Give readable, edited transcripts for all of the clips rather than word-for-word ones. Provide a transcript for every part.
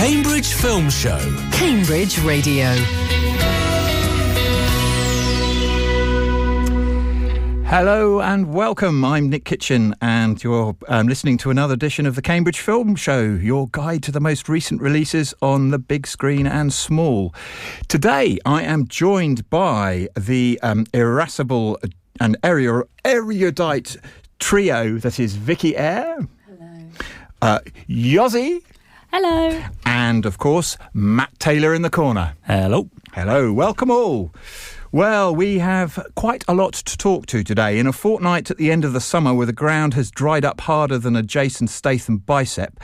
Cambridge Film Show. Cambridge Radio. Hello and welcome. I'm Nick Kitchen and you're listening to another edition of the Cambridge Film Show, your guide to the most recent releases on the big screen and small. Today I am joined by the irascible and erudite trio that is Vicky Eyre. Hello. Yossi. Hello. And of course Matt Taylor in the corner. Hello. Hello. Welcome all. Well, we have quite a lot to talk to today. In a fortnight at the end of the summer where the ground has dried up harder than a Jason Statham bicep,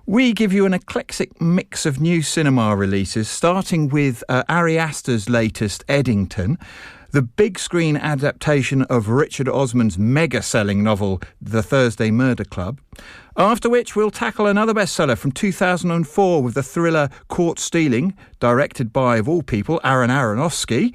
we give you an eclectic mix of new cinema releases, starting with Ari Aster's latest Eddington, the big screen adaptation of Richard Osman's mega-selling novel The Thursday Murder Club, after which we'll tackle another bestseller from 2004 with the thriller Caught Stealing, directed by, of all people, Aaron Aronofsky.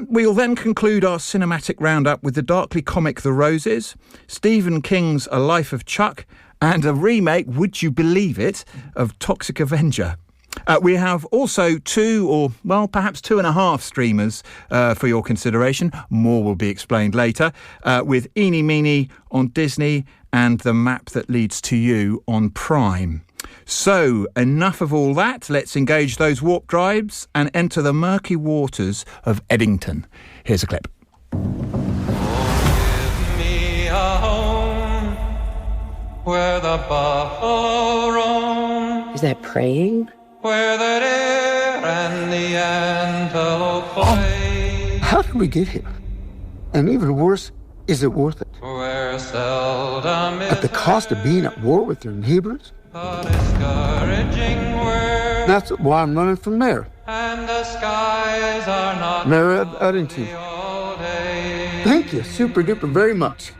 We'll then conclude our cinematic roundup with the darkly comic The Roses, Stephen King's A Life of Chuck, and a remake, would you believe it, of Toxic Avenger. We have also perhaps 2.5 streamers for your consideration. More will be explained later, with Eeny Meeny on Disney and The Map That Leads to You on Prime. So, enough of all that. Let's engage those warp drives and enter the murky waters of Eddington. Here's a clip. Give me a home where the buffalo roam. Is that praying? Where the deer and the antelope play. How did we get here? And even worse, is it worth it? Where seldom At the cost of being at war with your neighbors? the discouraging word. That's why I'm running for mayor. And the skies are not Mayor of Eddington. all day. Thank you, super duper very much.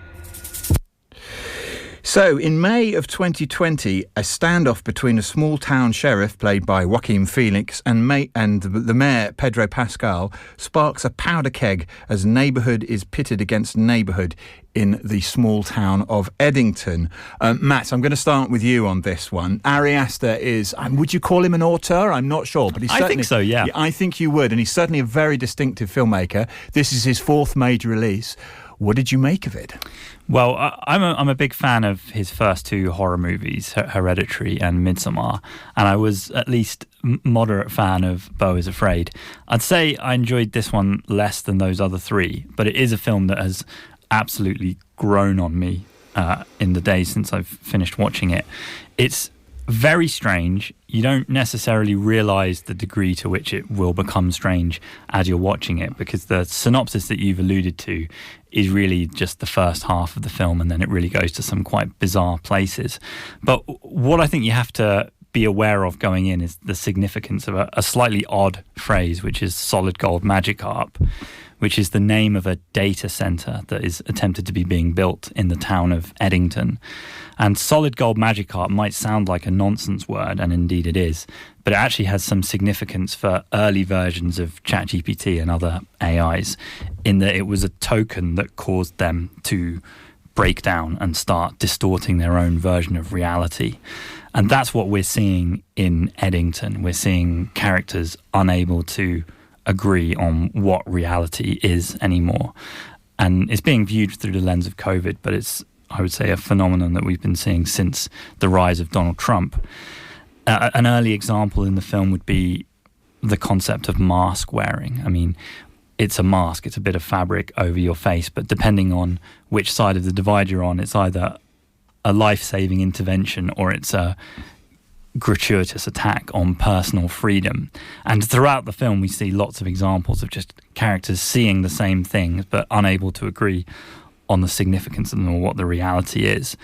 So, in May of 2020, a standoff between a small-town sheriff, played by Joaquin Phoenix, and the mayor, Pedro Pascal, sparks a powder keg as neighbourhood is pitted against neighbourhood in the small town of Eddington. Matt, I'm going to start with you on this one. Ari Aster is, would you call him an auteur? I'm not sure, but he's certainly... I think so, yeah. I think you would, and he's certainly a very distinctive filmmaker. This is his 4th major release. What did you make of it? Well, I'm a big fan of his first 2 horror movies, Hereditary and Midsommar, and I was at least moderate fan of Beau is Afraid. I'd say I enjoyed this one less than those other 3, but it is a film that has absolutely grown on me in the days since I've finished watching it. It's very strange. You don't necessarily realise the degree to which it will become strange as you're watching it, because the synopsis that you've alluded to is really just the first half of the film, and then it really goes to some quite bizarre places. But what I think you have to be aware of going in is the significance of a slightly odd phrase, which is solid gold Magikarp, which is the name of a data centre that is attempted to be being built in the town of Eddington. And solid gold Magikarp might sound like a nonsense word, and indeed it is, but it actually has some significance for early versions of ChatGPT and other AIs, in that it was a token that caused them to break down and start distorting their own version of reality. And that's what we're seeing in Eddington. We're seeing characters unable to agree on what reality is anymore. And it's being viewed through the lens of COVID, but it's, I would say, a phenomenon that we've been seeing since the rise of Donald Trump. An early example in the film would be the concept of mask wearing. I mean, it's a mask, it's a bit of fabric over your face, but depending on which side of the divide you're on, it's either a life-saving intervention or it's a gratuitous attack on personal freedom. And throughout the film we see lots of examples of just characters seeing the same things but unable to agree on the significance of them or what the reality is.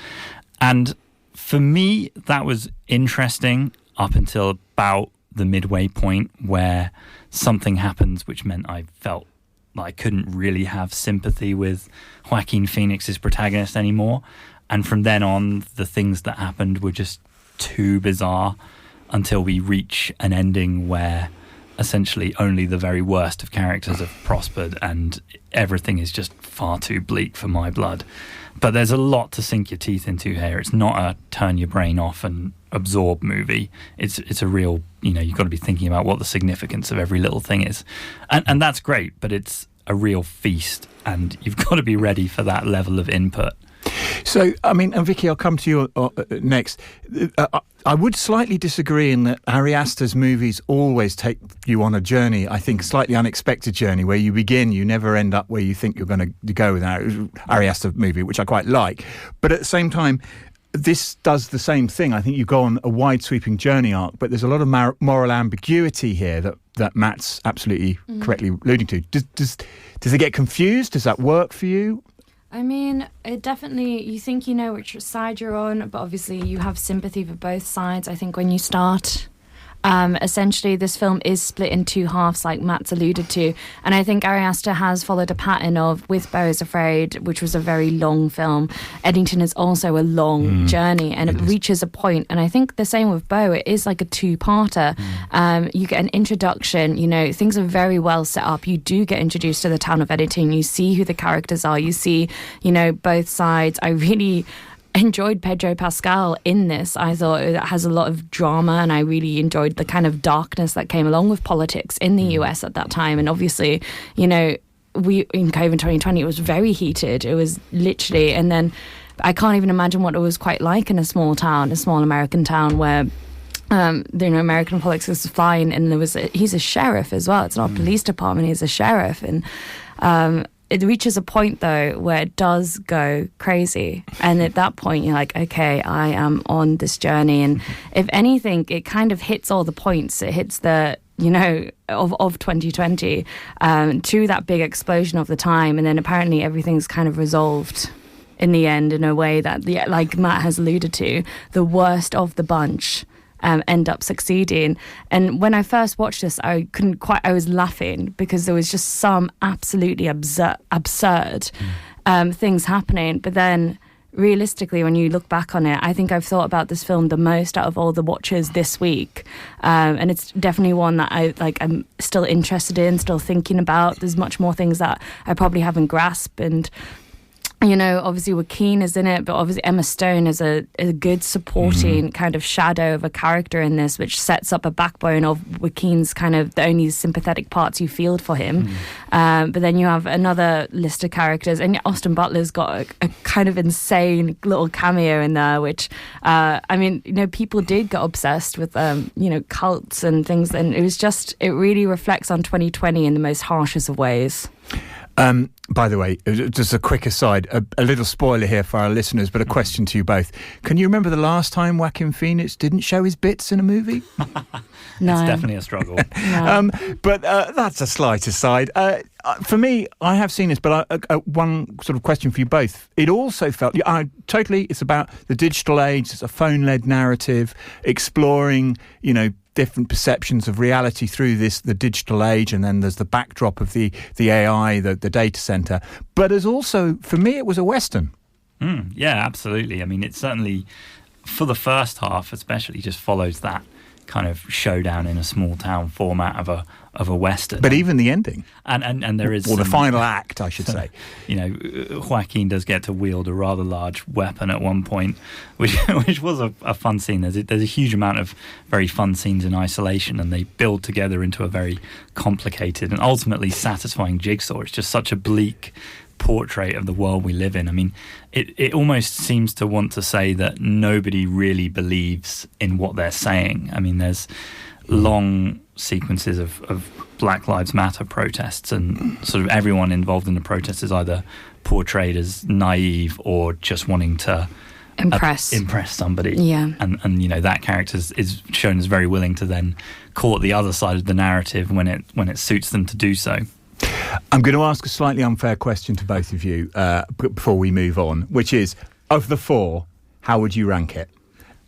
And for me that was interesting up until about the midway point, where something happens which meant I felt like I couldn't really have sympathy with Joaquin Phoenix's protagonist anymore. And from then on, the things that happened were just too bizarre until we reach an ending where essentially only the very worst of characters have prospered and everything is just far too bleak for my blood. But there's a lot to sink your teeth into here. It's not a turn your brain off and absorb movie. It's a real, you've got to be thinking about what the significance of every little thing is. And that's great, but it's a real feast, and you've got to be ready for that level of input. So, I mean, and Vicky, I'll come to you next. I would slightly disagree in that Ari Aster's movies always take you on a journey, I think, a slightly unexpected journey, where you begin, you never end up where you think you're going to go with an Ari Aster movie, which I quite like. But at the same time, this does the same thing. I think you go on a wide-sweeping journey arc, but there's a lot of moral ambiguity here that Matt's absolutely correctly alluding to. Does it get confused? Does that work for you? I mean, it definitely, you think you know which side you're on, but obviously you have sympathy for both sides, I think, when you start. Essentially, this film is split in two halves, like Matt's alluded to. And I think Ari Aster has followed a pattern of, with Beau is Afraid, which was a very long film, Eddington is also a long journey, and it reaches a point. And I think the same with Beau, it is like a two-parter. You get an introduction, things are very well set up. You do get introduced to the town of Eddington. You see who the characters are. You see, both sides. I really enjoyed Pedro Pascal in this. I thought it has a lot of drama, and I really enjoyed the kind of darkness that came along with politics in the US at that time. And obviously, we in COVID 2020, it was very heated. It was literally, and then I can't even imagine what it was quite like in a small American town where American politics is flying, and he's a sheriff as well. It's not a police department, he's a sheriff. And it reaches a point, though, where it does go crazy. And at that point, you're like, okay, I am on this journey. And if anything, it kind of hits all the points. It hits the, of 2020 to that big explosion of the time. And then apparently everything's kind of resolved in the end in a way that, like Matt has alluded to, the worst of the bunch end up succeeding. And when I first watched this, I was laughing because there was just some absolutely absurd things happening. But then realistically, when you look back on it, I think I've thought about this film the most out of all the watches this week. And it's definitely one that I'm still interested in, still thinking about. There's much more things that I probably haven't grasped. And obviously Joaquin is in it, but obviously Emma Stone is a good supporting kind of shadow of a character in this, which sets up a backbone of Joaquin's kind of the only sympathetic parts you feel for him. But then you have another list of characters, and Austin Butler's got a kind of insane little cameo in there, which, people did get obsessed with, cults and things, and it really reflects on 2020 in the most harshest of ways. By the way, just a quick aside, a little spoiler here for our listeners, but a question to you both. Can you remember the last time Joaquin Phoenix didn't show his bits in a movie? No. It's definitely a struggle. No. But that's a slight aside. For me, I have seen this, but one sort of question for you both. It also felt, it's about the digital age. It's a phone-led narrative, exploring, different perceptions of reality through the digital age, and then there's the backdrop of the AI, the data center. But as also, for me, it was a Western. Yeah, absolutely. I mean, it certainly, for the first half especially, just follows that kind of showdown in a small town format of a Western. But even the ending. And there is... Or the final act, I should say. Joaquin does get to wield a rather large weapon at one point, which was a fun scene. There's a huge amount of very fun scenes in isolation, and they build together into a very complicated and ultimately satisfying jigsaw. It's just such a bleak portrait of the world we live in. I mean, it almost seems to want to say that nobody really believes in what they're saying. I mean, there's long sequences of Black Lives Matter protests, and sort of everyone involved in the protests is either portrayed as naive or just wanting to impress somebody. Yeah. And that character is shown as very willing to then court the other side of the narrative when it suits them to do so. I'm going to ask a slightly unfair question to both of you before we move on, which is, of the four, how would you rank it?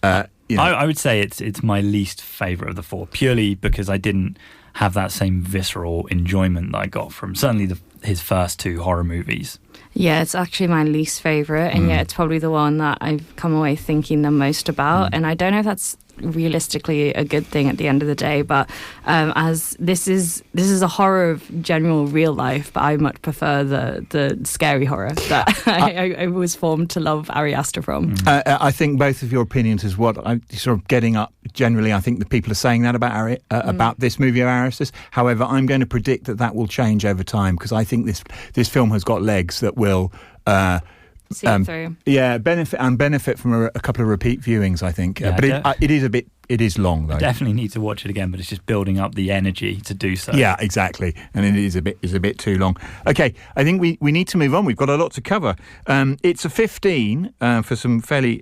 I would say it's my least favourite of the four, purely because I didn't have that same visceral enjoyment that I got from certainly his first two horror movies. Yeah, it's actually my least favourite, and it's probably the one that I've come away thinking the most about. And I don't know if that's realistically a good thing at the end of the day. But as this is a horror of general real life, but I much prefer the scary horror that I was formed to love Ari Aster from. I think both of your opinions is what I'm sort of getting up. Generally, I think the people are saying that about about this movie of Ari Aster's. However, I'm going to predict that will change over time, because I think this film has got legs that will See it through. Yeah, benefit from a couple of repeat viewings, I think. But it is long, though. I definitely need to watch it again, but it's just building up the energy to do so. Yeah, exactly. And it is a bit too long. Okay, I think we need to move on. We've got a lot to cover. It's a 15 for some fairly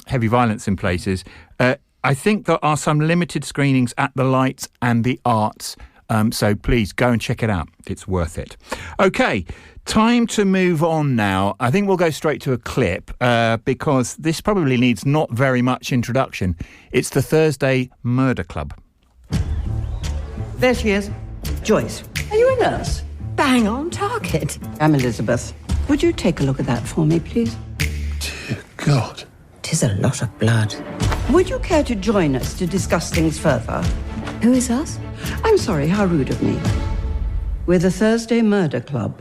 heavy violence in places. I think there are some limited screenings at the Lights and the Arts. So please go and check it out. It's worth it. Okay, time to move on now. I think we'll go straight to a clip because this probably needs not very much introduction. It's the Thursday Murder Club. There she is. Joyce. Are you a nurse? Bang on target. I'm Elizabeth. Would you take a look at that for me, please? Dear God. 'Tis a lot of blood. Would you care to join us to discuss things further? Who is us? I'm sorry, how rude of me. We're the Thursday Murder Club.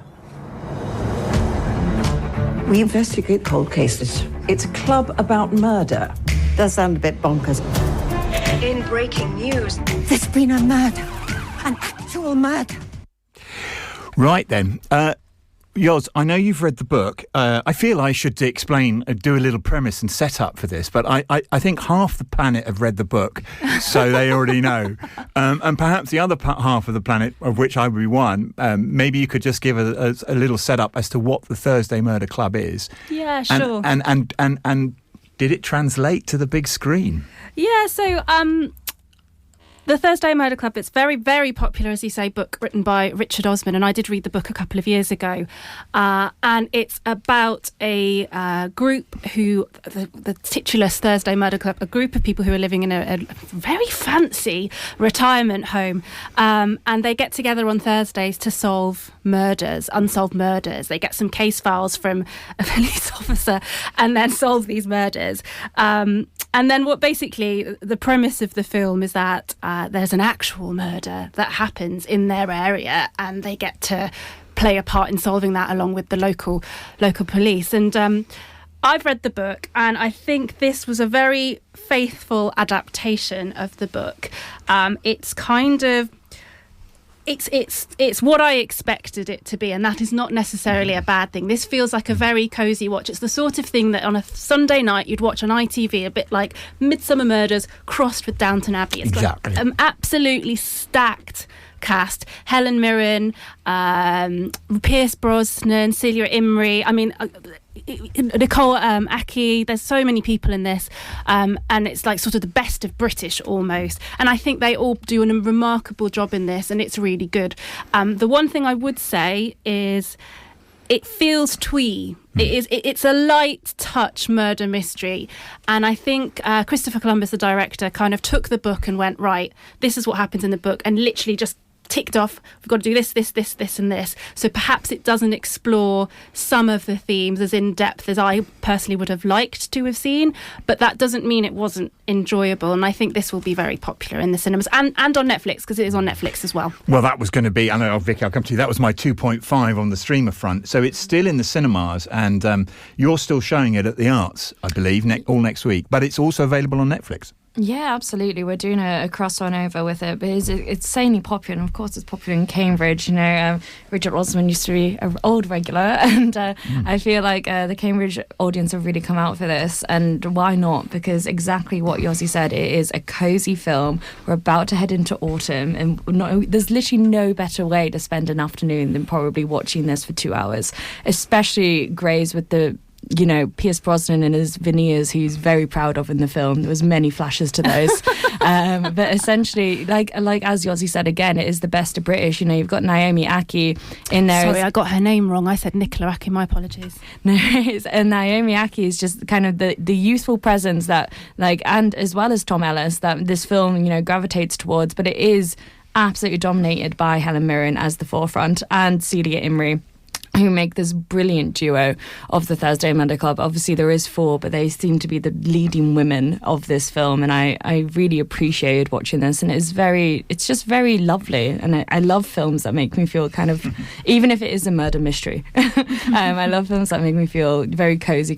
We investigate cold cases. It's a club about murder. Does sound a bit bonkers. In breaking news, there's been a murder. An actual murder. Right then. Yoz, I know you've read the book. I feel I should explain, do a little premise and setup for this, but I think half the planet have read the book, so they already know. And perhaps the other half of the planet, of which I would be one, maybe you could just give a little setup as to what the Thursday Murder Club is. Yeah, sure. And did it translate to the big screen? Yeah, so the Thursday Murder Club, it's very, very popular, as you say, book written by Richard Osman, and I did read the book a couple of years ago. And it's about a group who, the titulous Thursday Murder Club, a group of people who are living in a very fancy retirement home. And they get together on Thursdays to solve unsolved murders. They get some case files from a police officer and then solve these murders. And then the premise of the film is that there's an actual murder that happens in their area, and they get to play a part in solving that along with the local police. And I've read the book, and I think this was a very faithful adaptation of the book. It's kind of It's what I expected it to be, and that is not necessarily a bad thing. This feels like a very cosy watch. It's the sort of thing that on a Sunday night you'd watch on ITV, a bit like Midsummer Murders crossed with Downton Abbey. It's exactly. got an absolutely stacked cast. Helen Mirren, Pierce Brosnan, Celia Imrie. I mean, Nicole Aki. There's so many people in this, and it's like sort of the best of British almost. And I think they all do a remarkable job in this, and it's really good. The one thing I would say is it feels twee. It's a light touch murder mystery, and I think Christopher Columbus, the director, kind of took the book and went, right, this is what happens in the book, and literally just ticked off, we've got to do this, and this. So perhaps it doesn't explore some of the themes as in depth as I personally would have liked to have seen, but that doesn't mean it wasn't enjoyable, and I think this will be very popular in the cinemas and on Netflix, because it is on Netflix as well. Well, that was going to be, I know, Vicky, I'll come to you, that was my 2.5 on the streamer front, so it's still in the cinemas, and you're still showing it at the Arts, I believe, all next week, but it's also available on Netflix. Yeah, absolutely. We're doing a crossover over with it, but it's insanely popular. And of course, it's popular in Cambridge. You know, Richard Osman used to be an old regular, and I feel like the Cambridge audience have really come out for this. And why not? Because exactly what Yossi said, it is a cosy film. We're about to head into autumn, and there's literally no better way to spend an afternoon than probably watching this for 2 hours, especially Grays with the Pierce Brosnan and his veneers, he's very proud of in the film. There was many flashes to those. But essentially, like as Yossi said again, it is the best of British. You know, you've got Naomi Aki in there. Sorry, I got her name wrong. I said Nicola Aki, my apologies. No, and Naomi Aki is just kind of the youthful presence that, and as well as Tom Ellis, that this film, gravitates towards. But it is absolutely dominated by Helen Mirren as the forefront and Celia Imrie. who make this brilliant duo of the Thursday Murder Club. Obviously there is 4, but they seem to be the leading women of this film, and I really appreciated watching this, and it's just very lovely, and I love films that make me feel kind of, even if it is a murder mystery, I love films that make me feel very cozy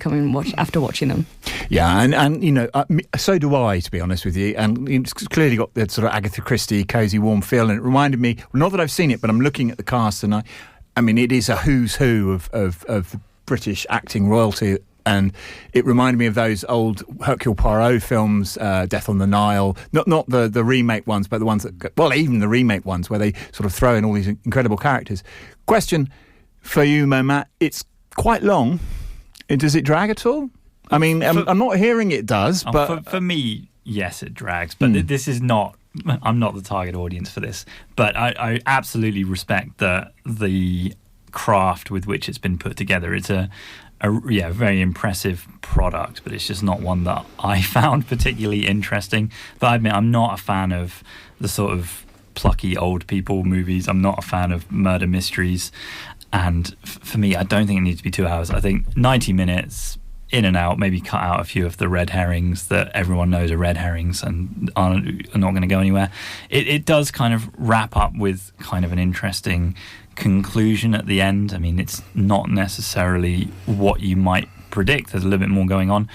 after watching them. Yeah, and you know, so do I, to be honest with you, and it's clearly got that sort of Agatha Christie cosy warm feel, and it reminded me, not that I've seen it, but I'm looking at the cast, and I mean, it is a who's who of British acting royalty, and it reminded me of those old Hercule Poirot films, Death on the Nile, not the remake ones, but the ones that, well, even the remake ones where they sort of throw in all these incredible characters. Question for you, Matt, it's quite long. Does it drag at all? I mean, I'm not hearing it does, but... For me, yes, it drags, but this is not... I'm not the target audience for this, but I absolutely respect the craft with which it's been put together. It's a very impressive product, but it's just not one that I found particularly interesting. But I admit, I'm not a fan of the sort of plucky old people movies. I'm not a fan of murder mysteries, and for me, I don't think it needs to be 2 hours. I think 90 minutes... in and out, maybe cut out a few of the red herrings that everyone knows are red herrings and are not going to go anywhere. It does kind of wrap up with kind of an interesting conclusion at the end. I mean, it's not necessarily what you might predict. There's a little bit more going on.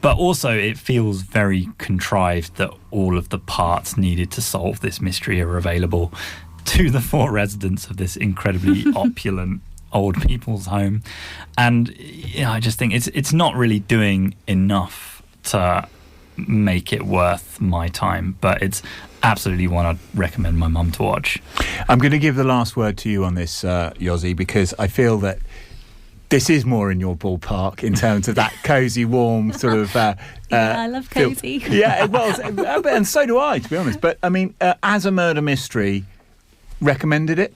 But also it feels very contrived that all of the parts needed to solve this mystery are available to the 4 residents of this incredibly opulent old people's home, and I just think it's not really doing enough to make it worth my time, but it's absolutely one I'd recommend my mum to watch. I'm going to give the last word to you on this, Yossi, because I feel that this is more in your ballpark in terms of that cosy, warm sort of... I love cosy. Yeah, well, and so do I, to be honest. But, I mean, as a murder mystery, recommend it?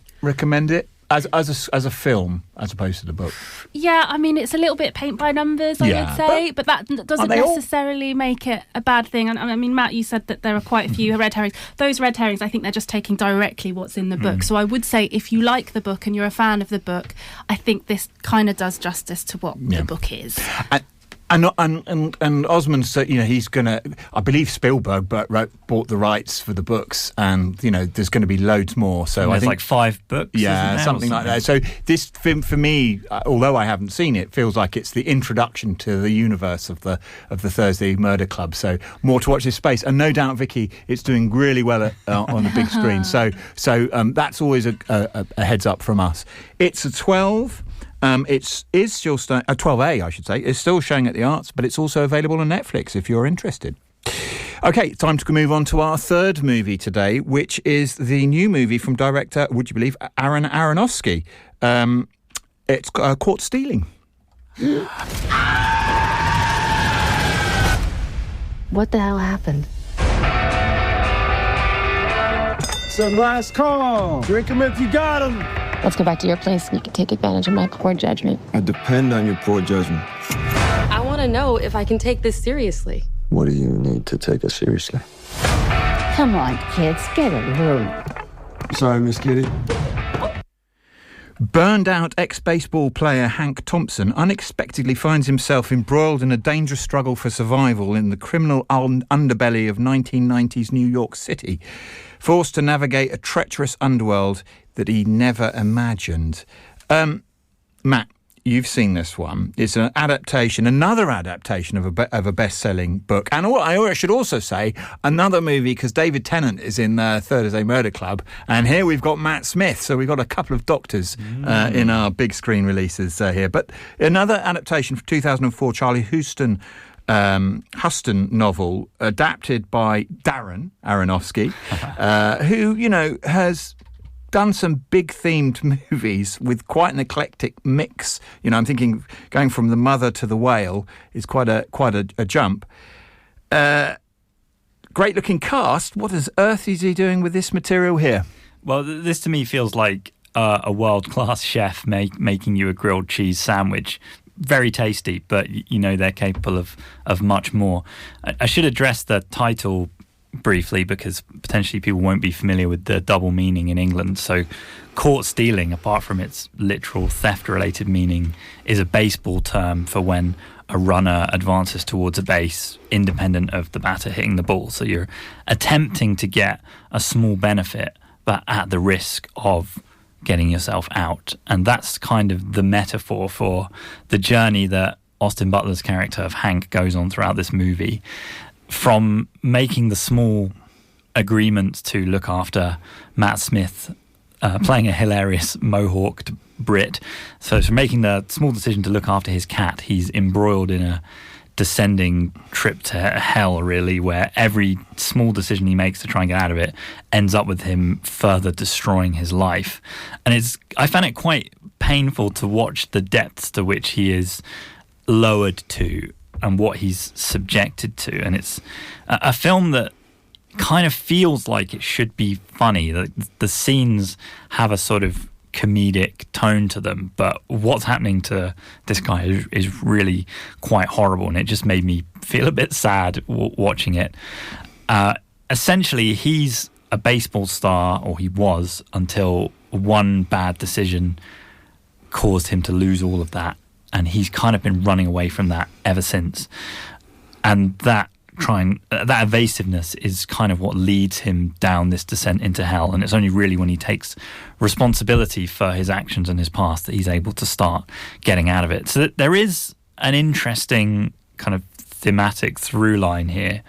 As a film, as opposed to the book. Yeah, I mean, it's a little bit paint by numbers, I would say, but that doesn't necessarily make it a bad thing. And I mean, Matt, you said that there are quite a few red herrings. Those red herrings, I think they're just taking directly what's in the book. So I would say if you like the book and you're a fan of the book, I think this kind of does justice to what the book is. And Osmond said, you know, he's going to... I believe Spielberg bought the rights for the books, and, you know, there's going to be loads more. So I think like 5 books, yeah, something like that. So this film, for me, although I haven't seen it, feels like it's the introduction to the universe of the Thursday Murder Club. So more to watch this space, and no doubt, Vicky, it's doing really well on the big screen. So that's always a heads up from us. It's a 12. It is still 12A, I should say. It's still showing at the Arts, but it's also available on Netflix if you're interested. Okay, time to move on to our third movie today, which is the new movie from director, would you believe, Aaron Aronofsky. It's Caught Stealing. What the hell happened? Some last call. Drink them if you got them. Let's go back to your place and you can take advantage of my poor judgment. I depend on your poor judgment. I want to know if I can take this seriously. What do you need to take us seriously? Come on, kids, get a room. Sorry, Miss Kitty. Burned out ex-baseball player Hank Thompson unexpectedly finds himself embroiled in a dangerous struggle for survival in the criminal underbelly of 1990s New York City, forced to navigate a treacherous underworld that he never imagined. Matt, you've seen this one. It's an adaptation, another adaptation of a best-selling book. And I should also say, another movie, because David Tennant is in Thursday Murder Club, and here we've got Matt Smith, so we've got a couple of doctors in our big screen releases here. But another adaptation from 2004, Charlie Huston novel, adapted by Darren Aronofsky, who, you know, has done some big themed movies with quite an eclectic mix. You know, I'm thinking going from The Mother to The Whale is quite a jump. Great looking cast. What on earth is he doing with this material here? Well, this to me feels like a world-class chef making you a grilled cheese sandwich. Very tasty, but you know they're capable of much more. I should address the title briefly because potentially people won't be familiar with the double meaning in England. So caught stealing, apart from its literal theft-related meaning, is a baseball term for when a runner advances towards a base independent of the batter hitting the ball. So you're attempting to get a small benefit, but at the risk of getting yourself out. And that's kind of the metaphor for the journey that Austin Butler's character of Hank goes on throughout this movie, from making the small agreement to look after Matt Smith, playing a hilarious mohawked Brit. So from making the small decision to look after his cat, he's embroiled in a descending trip to hell, really, where every small decision he makes to try and get out of it ends up with him further destroying his life. And I found it quite painful to watch the depths to which he is lowered to and what he's subjected to. And it's a film that kind of feels like it should be funny. The scenes have a sort of comedic tone to them, but what's happening to this guy is really quite horrible, and it just made me feel a bit sad watching it. Essentially, he's a baseball star, or he was, until one bad decision caused him to lose all of that, and he's kind of been running away from that ever since. And that evasiveness is kind of what leads him down this descent into hell. And it's only really when he takes responsibility for his actions and his past that he's able to start getting out of it. So there is an interesting kind of thematic through line here,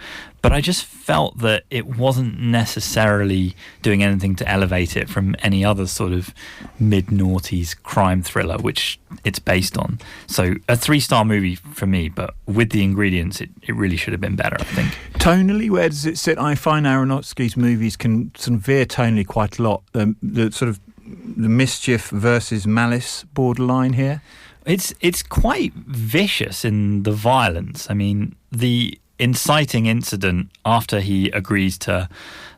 but I just felt that it wasn't necessarily doing anything to elevate it from any other sort of mid-noughties crime thriller, which it's based on. So a 3-star movie for me, but with the ingredients, it really should have been better, I think. Tonally, where does it sit? I find Aronofsky's movies can sort of veer tonally quite a lot. The sort of the mischief versus malice borderline here. It's quite vicious in the violence. I mean, the inciting incident after he agrees to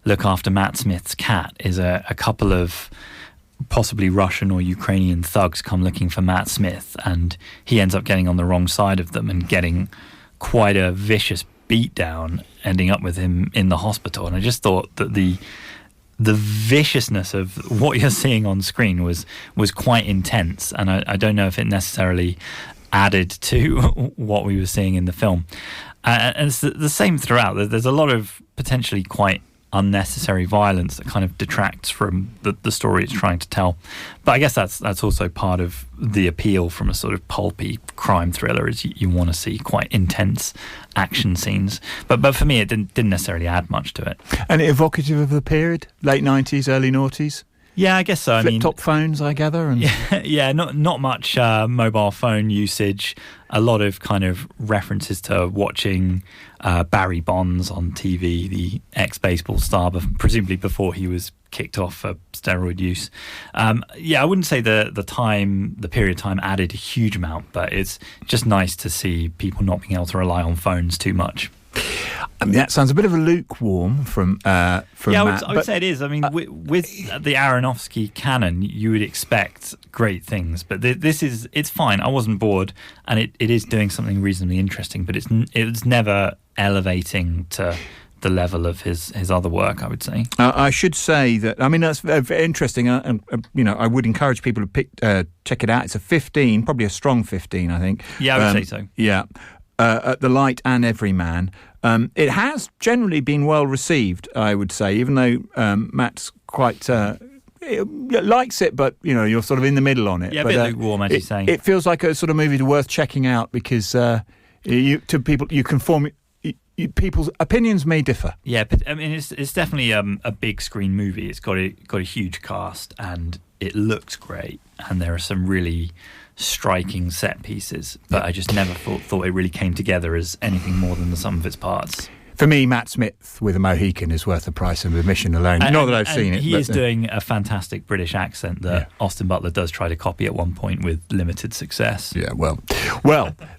look after Matt Smith's cat is a couple of possibly Russian or Ukrainian thugs come looking for Matt Smith, and he ends up getting on the wrong side of them and getting quite a vicious beatdown, ending up with him in the hospital. And I just thought that the viciousness of what you're seeing on screen was quite intense, and I don't know if it necessarily added to what we were seeing in the film. And it's the same throughout. There's a lot of potentially quite unnecessary violence that kind of detracts from the story it's trying to tell. But I guess that's also part of the appeal from a sort of pulpy crime thriller, is you want to see quite intense action scenes. But for me, it didn't necessarily add much to it. And evocative of the period, late 90s, early noughties? Yeah, I guess so. Flip-top phones, I gather? And yeah, not much mobile phone usage. A lot of kind of references to watching Barry Bonds on TV, the ex-baseball star, presumably before he was kicked off for steroid use. I wouldn't say the period of time added a huge amount, but it's just nice to see people not being able to rely on phones too much. I mean, that sounds a bit of a lukewarm from yeah, Matt. I would say it is. I mean, with the Aronofsky canon, you would expect great things, but it's fine. I wasn't bored, and it is doing something reasonably interesting, but it's never elevating to the level of his other work, I would say. I should say that, I mean, that's very interesting, and I would encourage people to check it out. It's a 15, probably a strong 15, I think. Yeah, I would say so. Yeah. At the Light and Everyman. It has generally been well received, I would say, even though Matt's quite likes it, but you're sort of in the middle on it. Yeah, but, a bit lukewarm, as you say. It feels like a sort of movie worth checking out because people's opinions may differ. Yeah, but I mean, it's definitely a big screen movie. It's got a huge cast, and it looks great, and there are some really striking set pieces, but I just never thought it really came together as anything more than the sum of its parts. For me, Matt Smith with a Mohican is worth the price of admission alone. Not that I've seen it. He is doing a fantastic British accent that Austin Butler does try to copy at one point with limited success. Yeah, well,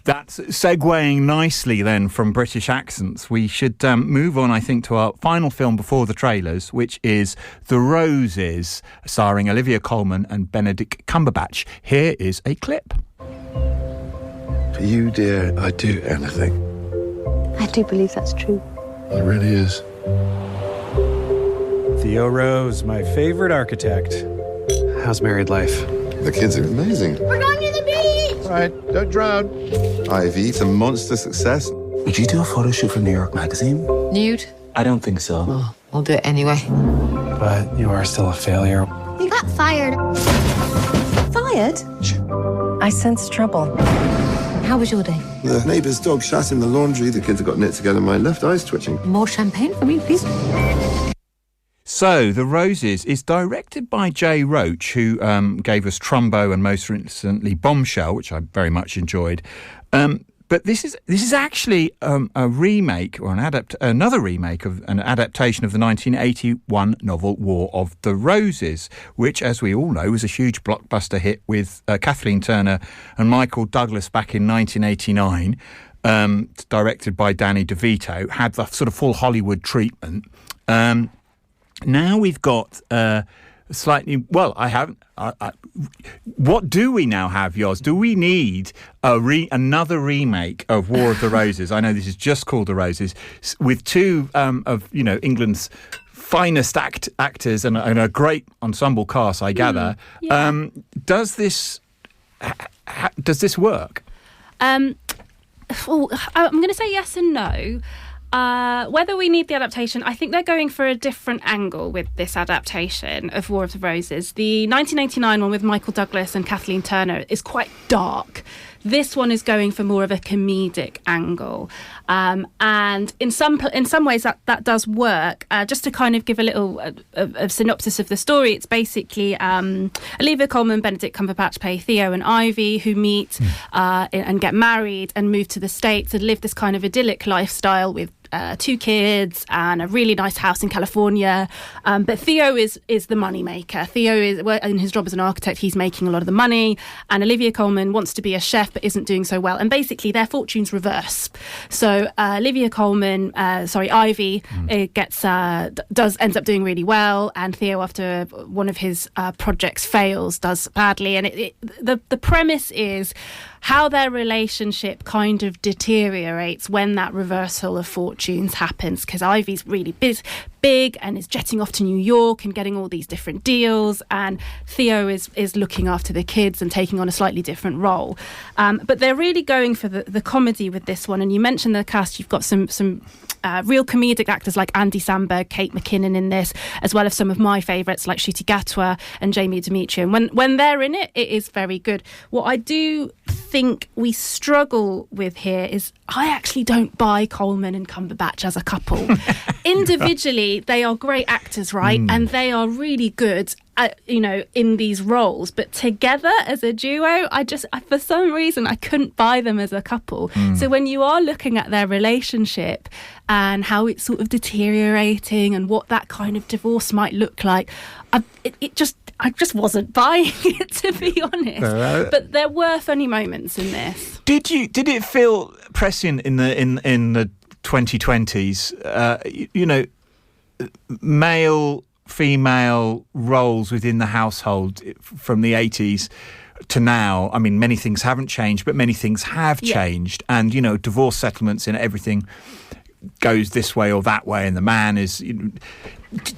that's segueing nicely then from British accents. We should move on, I think, to our final film before the trailers, which is The Roses, starring Olivia Colman and Benedict Cumberbatch. Here is a clip. For you, dear, I'd do anything. I do believe that's true. It really is. Theo Rose, my favorite architect. How's married life? The kids are amazing. We're going to the beach! All right, don't drown. Ivy, it's a monster success. Would you do a photo shoot for New York Magazine? Nude? I don't think so. Well, I'll do it anyway. But you are still a failure. You got fired. Fired? I sense trouble. How was your day? The neighbour's dog shat in the laundry. The kids have got knit together. My left eye's twitching. More champagne for me, please? So, The Roses is directed by Jay Roach, who gave us Trumbo and most recently Bombshell, which I very much enjoyed. But this is actually a remake or another remake of an adaptation of the 1981 novel War of the Roses, which, as we all know, was a huge blockbuster hit with Kathleen Turner and Michael Douglas back in 1989. Directed by Danny DeVito, had the sort of full Hollywood treatment. Now we've got slightly... Well, I haven't... what do we now have, Yoz? Do we need another remake of War of the Roses? I know this is just called The Roses, with two of England's finest actors and a great ensemble cast, I gather. Yeah. Does this work? I'm going to say yes and no. Whether we need the adaptation, I think they're going for a different angle with this adaptation of War of the Roses. The 1989 one with Michael Douglas and Kathleen Turner is quite dark. This one is going for more of a comedic angle. And in some ways that does work. Just to kind of give a little a synopsis of the story, it's basically Olivia Colman, Benedict Cumberbatch play Theo and Ivy, who meet and get married and move to the States and live this kind of idyllic lifestyle with 2 kids and a really nice house in California. But Theo is the money maker. Theo is, in his job as an architect, he's making a lot of the money. And Olivia Colman wants to be a chef but isn't doing so well. And basically their fortunes reverse. So Ivy ends up doing really well, and Theo, after one of his projects fails, does badly. And the premise is how their relationship kind of deteriorates when that reversal of fortunes happens, because Ivy's really big and is jetting off to New York and getting all these different deals, and Theo is looking after the kids and taking on a slightly different role. But they're really going for the comedy with this one. And you mentioned the cast, you've got some real comedic actors like Andy Samberg, Kate McKinnon in this, as well as some of my favourites like Ncuti Gatwa and Jamie Demetriou. And when they're in it, it is very good. What I do think we struggle with here is I actually don't buy Coleman and Cumberbatch as a couple. Individually, they are great actors, right? And they are really good in these roles, but together as a duo, for some reason I couldn't buy them as a couple. So when you are looking at their relationship and how it's sort of deteriorating and what that kind of divorce might look like, I just wasn't buying it, to be honest. But there were funny moments in this. Did it feel prescient in the 2020s? Male, female roles within the household from the 80s to now. I mean, many things haven't changed, but many things have changed. And divorce settlements and everything goes this way or that way, and the man is.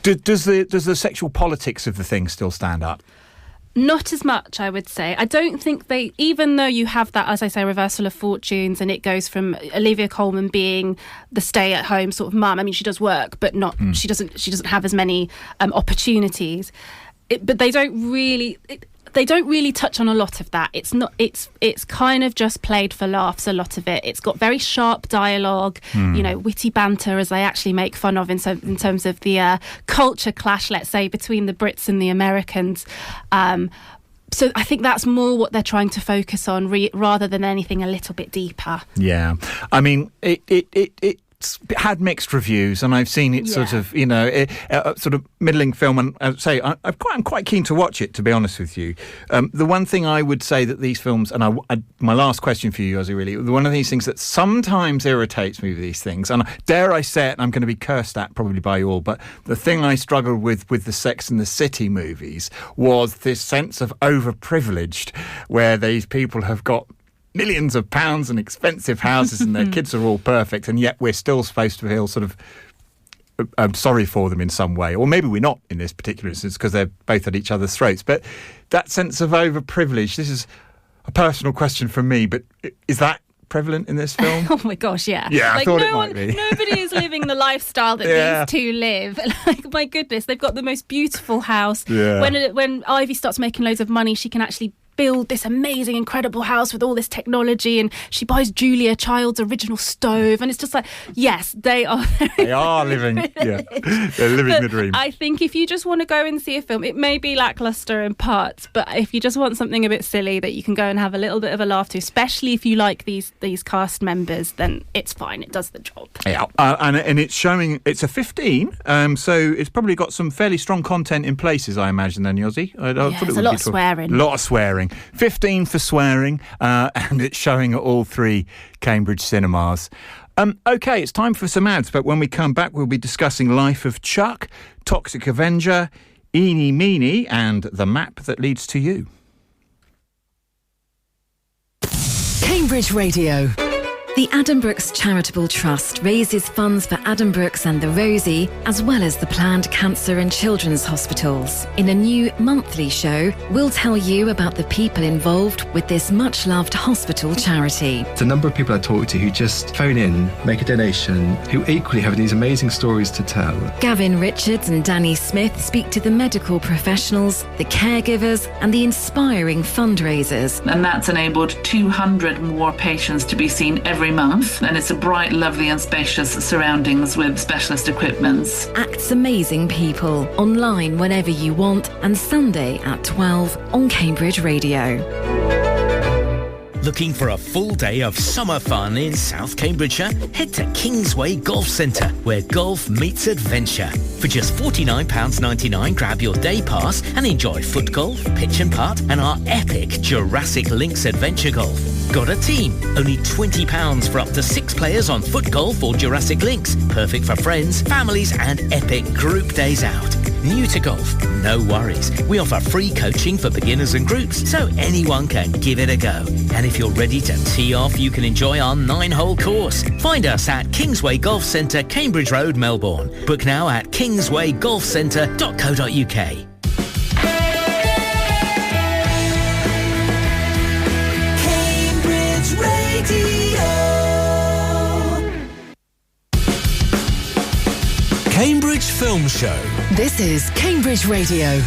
Does the sexual politics of the thing still stand up? Not as much, I would say. I don't think even though you have that, as I say, reversal of fortunes, and it goes from Olivia Colman being the stay-at-home sort of mum. I mean, she does work, but not. She doesn't have as many opportunities. But they don't really. They don't really touch on a lot of that. It's kind of just played for laughs, a lot of it. It's got very sharp dialogue, witty banter, as they actually make fun of in terms of the culture clash, let's say, between the Brits and the Americans. So I think that's more what they're trying to focus on rather than anything a little bit deeper. Yeah. I mean, it had mixed reviews, and I've seen it sort of, sort of middling film, and I'd say I'm quite keen to watch it, to be honest with you. The one thing I would say that these films, and my last question for you, Ozzy, really, one of these things that sometimes irritates me with these things, and dare I say it, and I'm going to be cursed at probably by you all, but the thing I struggled with the Sex and the City movies was this sense of overprivileged, where these people have got millions of pounds and expensive houses and their kids are all perfect, and yet we're still supposed to feel sort of sorry for them in some way. Or maybe we're not in this particular instance because they're both at each other's throats. But that sense of overprivilege, this is a personal question from me, but is that prevalent in this film? Oh my gosh, yeah. Yeah, I thought it might be. Nobody is living the lifestyle that these two live. Like, my goodness, they've got the most beautiful house. Yeah. When Ivy starts making loads of money, she can actually build this amazing, incredible house with all this technology, and she buys Julia Child's original stove, and it's just like, yes, they are living, they're living the dream. I think if you just want to go and see a film, it may be lackluster in parts, but if you just want something a bit silly that you can go and have a little bit of a laugh to, especially if you like these cast members, then it's fine. It does the job. Yeah, and it's showing, it's a 15, so it's probably got some fairly strong content in places, I imagine, then, Yossi. There's a lot of swearing. A lot of swearing. 15 for swearing, and it's showing at all 3 Cambridge cinemas. OK, it's time for some ads, but when we come back, we'll be discussing Life of Chuck, Toxic Avenger, Eeny Meeny, and The Map That Leads to You. Cambridge Radio. The Adam Brooks Charitable Trust raises funds for Adam Brooks and the Rosie, as well as the planned cancer and children's hospitals. In a new monthly show, we'll tell you about the people involved with this much-loved hospital charity. It's a number of people I talk to who just phone in, make a donation, who equally have these amazing stories to tell. Gavin Richards and Danny Smith speak to the medical professionals, the caregivers, and the inspiring fundraisers. And that's enabled 200 more patients to be seen every month, and it's a bright, lovely and spacious surroundings with specialist equipments. Acts Amazing People, online whenever you want, and Sunday at 12 on Cambridge Radio. Looking for a full day of summer fun in South Cambridgeshire? Head to Kingsway Golf Centre, where golf meets adventure. For just £49.99, grab your day pass and enjoy foot golf, pitch and putt, and our epic Jurassic Links Adventure Golf. Got a team? Only £20 for up to 6 players on foot golf or Jurassic Links. Perfect for friends, families, and epic group days out. New to golf? No worries. We offer free coaching for beginners and groups, so anyone can give it a go. And if you're ready to tee off, you can enjoy our 9-hole course. Find us at Kingsway Golf Centre, Cambridge Road, Melbourne. Book now at kingswaygolfcentre.co.uk. Cambridge Radio. Cambridge Film Show. This is Cambridge Radio.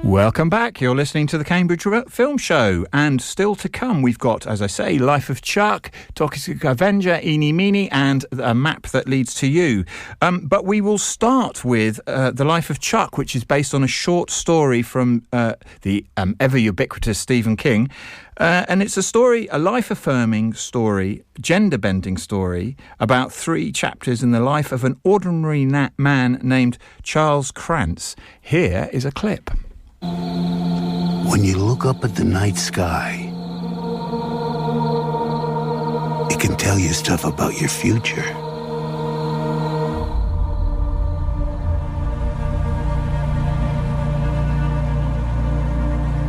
Welcome back. You're listening to the Cambridge Film Show. And still to come, we've got, as I say, Life of Chuck, Toxic Avenger, Eeny Meeny, and A Map That Leads to You. But we will start with The Life of Chuck, which is based on a short story from the ever ubiquitous Stephen King. And it's a story, a life-affirming story, gender-bending story, about 3 chapters in the life of an ordinary man named Charles Krantz. Here is a clip. When you look up at the night sky, it can tell you stuff about your future.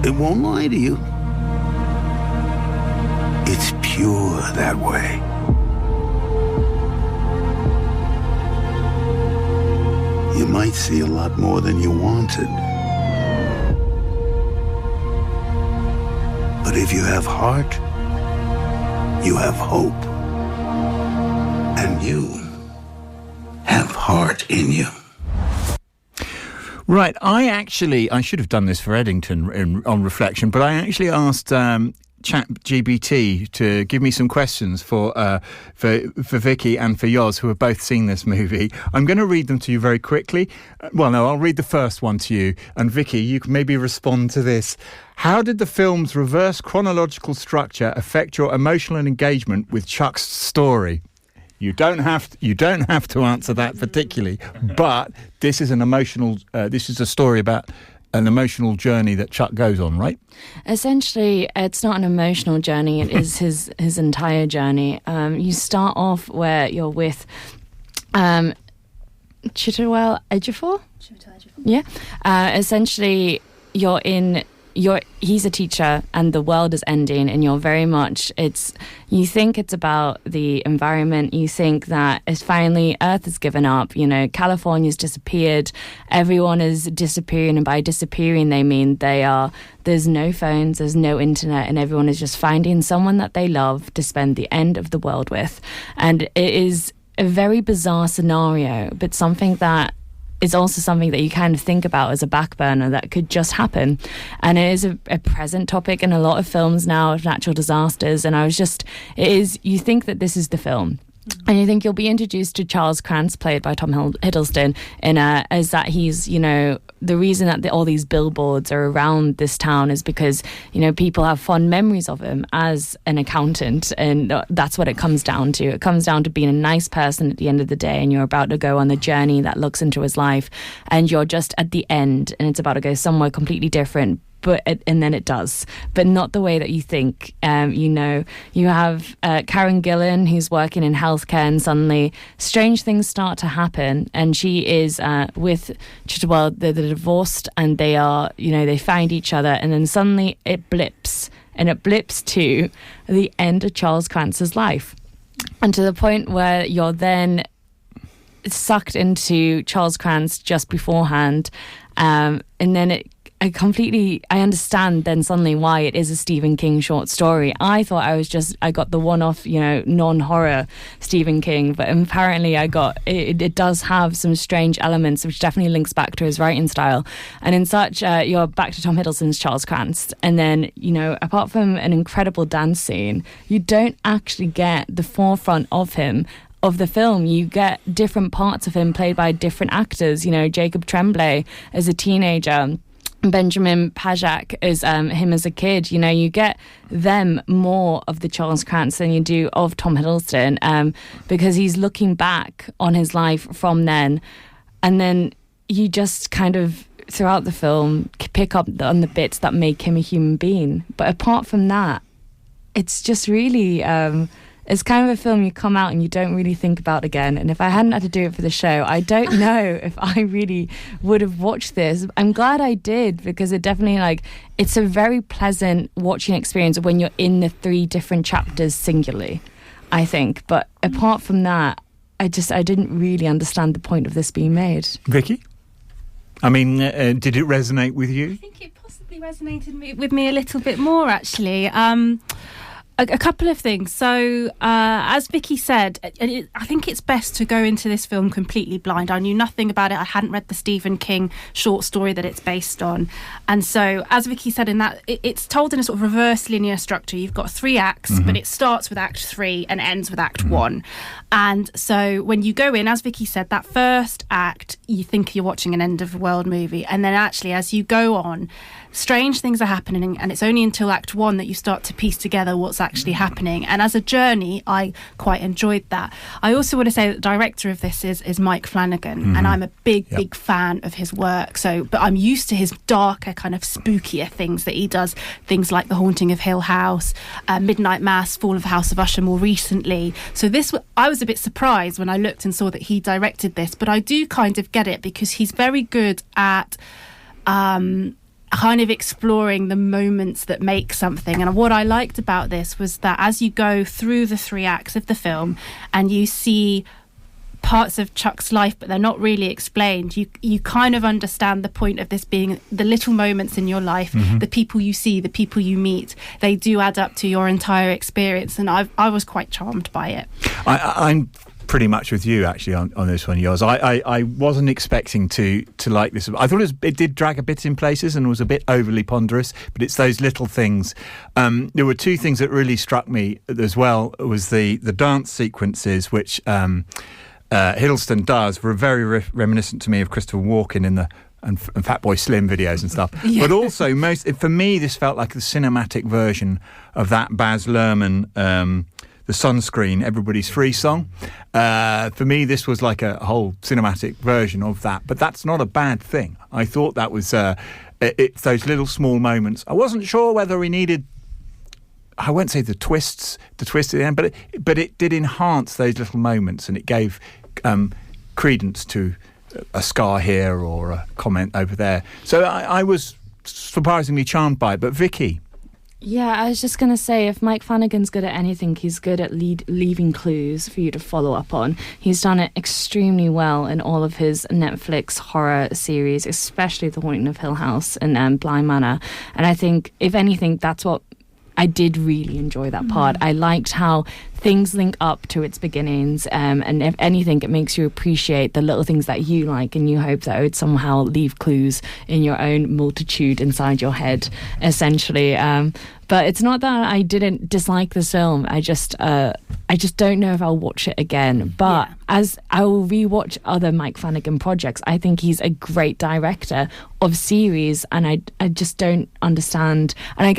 It won't lie to you. It's pure that way. You might see a lot more than you wanted. But if you have heart, you have hope. And you have heart in you. Right, I should have done this for Eddington on reflection, but I actually asked ChatGPT to give me some questions for Vicky and for Yoz, who have both seen this movie. I'm going to read them to you very quickly. Well, no, I'll read the first one to you. And Vicky, you can maybe respond to this. How did the film's reverse chronological structure affect your emotional engagement with Chuck's story? You don't have to answer that particularly, but this is this is a story about an emotional journey that Chuck goes on, right? Essentially, it's not an emotional journey. It is his entire journey. You start off where you're with Choral Ejiofor. Yeah. Essentially, you're in he's a teacher and the world is ending, and you're very much, you think it's about the environment, you think that it's finally Earth has given up, California's disappeared, everyone is disappearing, and by disappearing they mean there's no phones, there's no internet, and everyone is just finding someone that they love to spend the end of the world with. And it is a very bizarre scenario, but something that is also something that you kind of think about as a back burner that could just happen. And it is a present topic in a lot of films now of natural disasters. And you think that this is the film. And you think you'll be introduced to Charles Krantz, played by Tom Hiddleston, as that he's, the reason that all these billboards are around this town is because, people have fond memories of him as an accountant. And that's what it comes down to. It comes down to being a nice person at the end of the day, and you're about to go on the journey that looks into his life, and you're just at the end, and it's about to go somewhere completely different. And then it does, but not the way that you think. You have Karen Gillan, who's working in healthcare, and suddenly strange things start to happen. And she is they're divorced, and they are, they find each other, and then suddenly it blips, and it blips to the end of Charles Krantz's life, and to the point where you're then sucked into Charles Krantz just beforehand, and then I understand then suddenly why it is a Stephen King short story. I thought I got the one-off, non-horror Stephen King, but apparently it does have some strange elements, which definitely links back to his writing style. And in such, you're back to Tom Hiddleston's Charles Krantz. And then, apart from an incredible dance scene, you don't actually get the forefront of the film. You get different parts of him played by different actors. Jacob Tremblay as a teenager, Benjamin Pajak is him as a kid. You get them more of the Charles Krantz than you do of Tom Hiddleston, because he's looking back on his life from then, and then you just kind of throughout the film pick up on the bits that make him a human being. But apart from that, it's just really it's kind of a film you come out and you don't really think about again. And if I hadn't had to do it for the show, I don't know if I really would have watched this. I'm glad I did, because it definitely, it's a very pleasant watching experience when you're in the 3 different chapters singularly, I think. But apart from that, I didn't really understand the point of this being made. Vicky? I mean, did it resonate with you? I think it possibly resonated with me a little bit more, actually. A couple of things. So, as Vicky said, I think it's best to go into this film completely blind. I knew nothing about it. I hadn't read the Stephen King short story that it's based on. And so, as Vicky said, in that it's told in a sort of reverse linear structure. You've got 3 acts, but it starts with Act 3 and ends with Act 1. And so, when you go in, as Vicky said, that first act, you think you're watching an end of the world movie. And then actually, as you go on, strange things are happening, and it's only until Act 1 that you start to piece together what's actually happening. And as a journey, I quite enjoyed that. I also want to say that the director of this is Mike Flanagan, and I'm a big fan of his work. But I'm used to his darker, kind of spookier things that he does, things like The Haunting of Hill House, Midnight Mass, Fall of the House of Usher more recently. So I was a bit surprised when I looked and saw that he directed this, but I do kind of get it, because he's very good at kind of exploring the moments that make something. And what I liked about this was that as you go through the 3 acts of the film and you see parts of Chuck's life, but they're not really explained, you kind of understand the point of this being the little moments in your life, the people you see, the people you meet, they do add up to your entire experience. And I was quite charmed by it. I'm pretty much with you actually on this one, yours. I wasn't expecting to like this. I thought it did drag a bit in places and was a bit overly ponderous, but it's those little things. There were 2 things that really struck me as well. It was the dance sequences, which Hiddleston does, were very reminiscent to me of Christopher Walken in the and Fatboy Slim videos and stuff. But also, for me, this felt like the cinematic version of that Baz Luhrmann the Sunscreen Everybody's Free song. For me, this was like a whole cinematic version of that, but that's not a bad thing. I thought that was it's those little small moments. I wasn't sure whether we needed, I won't say the twist at the end, but it did enhance those little moments, and it gave credence to a scar here or a comment over there. So I was surprisingly charmed by it. But Vicky. Yeah, I was just going to say, if Mike Flanagan's good at anything, he's good at leaving clues for you to follow up on. He's done it extremely well in all of his Netflix horror series, especially The Haunting of Hill House and Bly Manor. And I think, if anything, that's what I did really enjoy that part. I liked how things link up to its beginnings, and if anything, it makes you appreciate the little things that you like, and you hope that it would somehow leave clues in your own multitude inside your head, essentially. But it's not that I didn't dislike this film. I just don't know if I'll watch it again. But as I will rewatch other Mike Flanagan projects, I think he's a great director of series, and I just don't understand. And I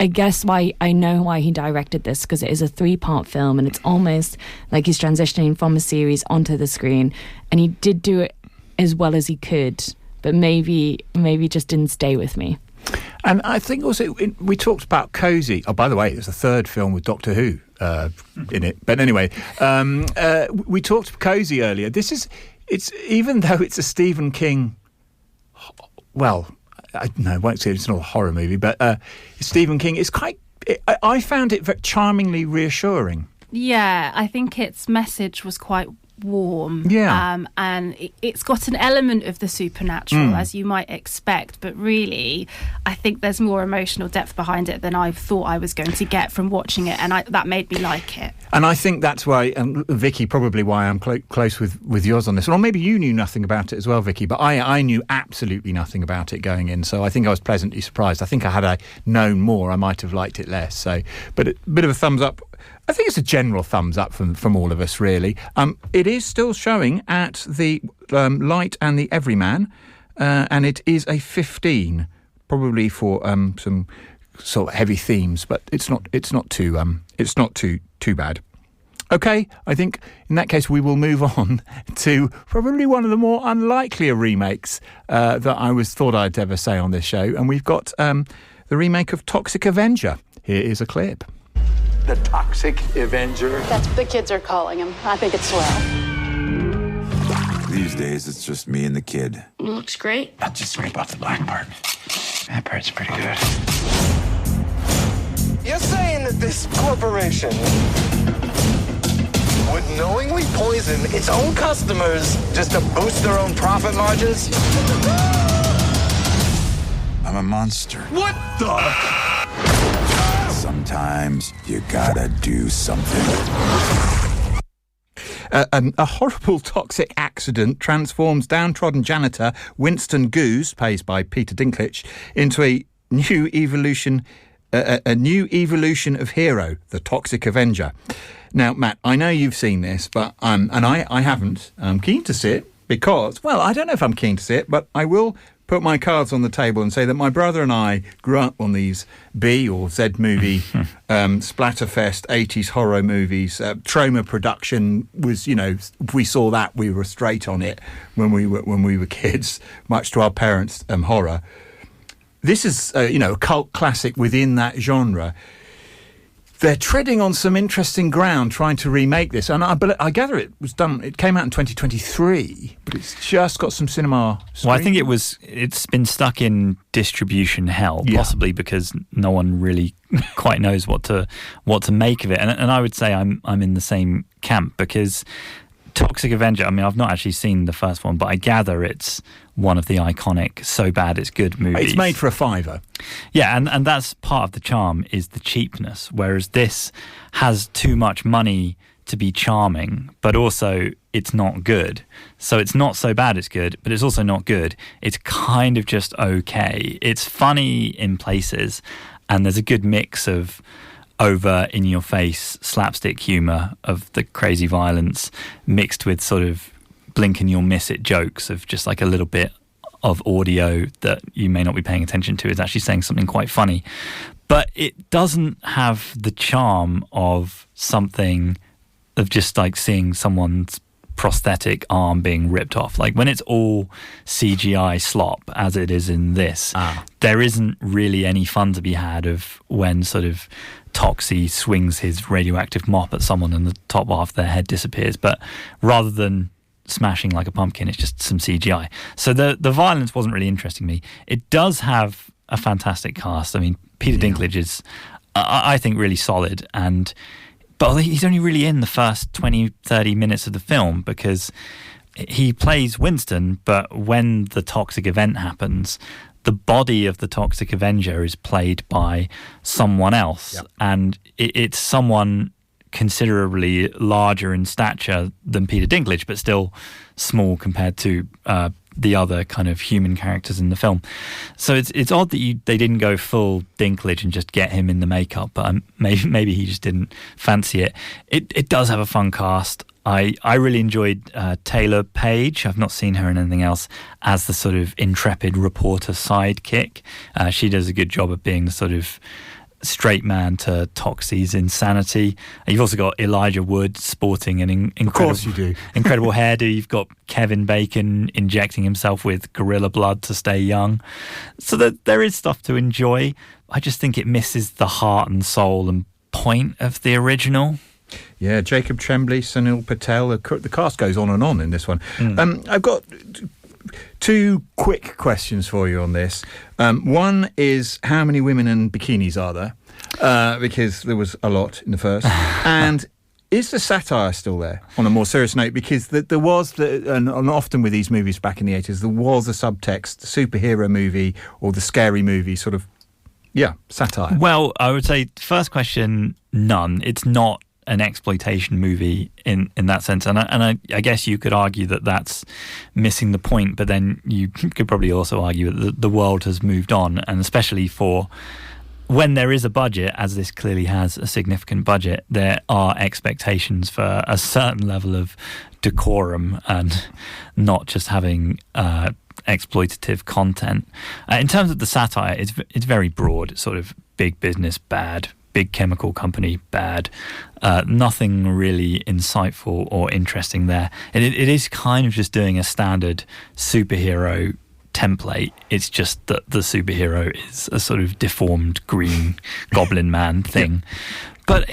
guess why I know why he directed this, because it is a 3-part film, and it's almost like he's transitioning from a series onto the screen, and he did do it as well as he could, but maybe just didn't stay with me. And I think also we talked about Cozy. Oh, by the way, there's a 3rd film with Doctor Who in it. But anyway, we talked Cozy earlier. It's even though it's a Stephen King, well, I won't say it's not a horror movie, but Stephen King is I found it very charmingly reassuring. Yeah, I think its message was quite warm. Yeah. And it's got an element of the supernatural, as you might expect, but really, I think there's more emotional depth behind it than I thought I was going to get from watching it, and that made me like it. And I think that's why, Vicky, probably why I'm close with yours on this. Or maybe you knew nothing about it as well, Vicky, but I knew absolutely nothing about it going in, so I think I was pleasantly surprised. I think had I known more, I might have liked it less. So, but a bit of a thumbs up. I think it's a general thumbs up from all of us, really. It is still showing at the Light and the Everyman, and it is a 15, probably for some sort of heavy themes, but it's not too bad. Okay, I think in that case we will move on to probably one of the more unlikelier remakes that I thought I'd ever say on this show, and we've got the remake of Toxic Avenger. Here is a clip. The Toxic Avenger? That's what the kids are calling him. I think it's swell. These days, it's just me and the kid. Looks great. I'll just scrape off the black part. That part's pretty good. You're saying that this corporation would knowingly poison its own customers just to boost their own profit margins? I'm a monster. What the? Sometimes you gotta do something. A horrible toxic accident transforms downtrodden janitor Winston Goose, played by Peter Dinklage, into a new evolution of hero, the Toxic Avenger. Now, Matt, I know you've seen this, but I haven't. I'm keen to see it because, well, I don't know if I'm keen to see it, but I will put my cards on the table and say that my brother and I grew up on these B or Z movie splatterfest 80s horror movies. Trauma production was, if we saw that, we were straight on it when we were kids, much to our parents' horror. This is a cult classic within that genre. They're treading on some interesting ground trying to remake this, and I gather it was done. It came out in 2023, but it's just got some cinema screen. Well, I think it's been stuck in distribution hell, possibly because no one really quite knows what to make of it. And I would say I'm in the same camp, because Toxic Avenger, I mean, I've not actually seen the first one, but I gather it's one of the iconic So Bad It's Good movies. It's made for a £5. Yeah, and that's part of the charm, is the cheapness, whereas this has too much money to be charming, but also it's not good. So it's not so bad it's good, but it's also not good. It's kind of just okay. It's funny in places, and there's a good mix of over in-your-face slapstick humour of the crazy violence mixed with sort of blink and you'll miss it jokes of just like a little bit of audio that you may not be paying attention to is actually saying something quite funny. But it doesn't have the charm of something of just like seeing someone's prosthetic arm being ripped off. Like when it's all CGI slop, as it is in this, there isn't really any fun to be had of when sort of Toxie swings his radioactive mop at someone and the top half of their head disappears. But rather than smashing like a pumpkin. It's just some CGI. So the violence wasn't really interesting me. It does have a fantastic cast. I mean, Peter Dinklage is, I think, really solid, but he's only really in the first 20, 30 minutes of the film because he plays Winston, but when the toxic event happens, the body of the Toxic Avenger is played by someone else, and it's someone considerably larger in stature than Peter Dinklage, but still small compared to the other kind of human characters in the film. So it's odd that they didn't go full Dinklage and just get him in the makeup, but maybe he just didn't fancy it. It does have a fun cast. I really enjoyed Taylor Page. I've not seen her in anything else as the sort of intrepid reporter sidekick. She does a good job of being the sort of straight man to Toxie's insanity. You've also got Elijah Wood sporting an incredible, of course you do. incredible hairdo. You've got Kevin Bacon injecting himself with gorilla blood to stay young. So that there is stuff to enjoy. I just think it misses the heart and soul and point of the original. Yeah, Jacob Tremblay, Sunil Patel, the cast goes on and on in this one. I've got two quick questions for you on this. One is, how many women in bikinis are there? Because there was a lot in the first. And is the satire still there, on a more serious note? Because there was, and often with these movies back in the 80s, there was a subtext, the superhero movie or the scary movie sort of, satire. Well, I would say, first question, none. It's not an exploitation movie in that sense, and I guess you could argue that that's missing the point, but then you could probably also argue that the world has moved on, and especially for when there is a budget, as this clearly has a significant budget, there are expectations for a certain level of decorum and not just having exploitative content. In terms of the satire, it's very broad. It's sort of big business bad, big chemical company bad, nothing really insightful or interesting there. It is kind of just doing a standard superhero template. It's just that the superhero is a sort of deformed green goblin man thing. But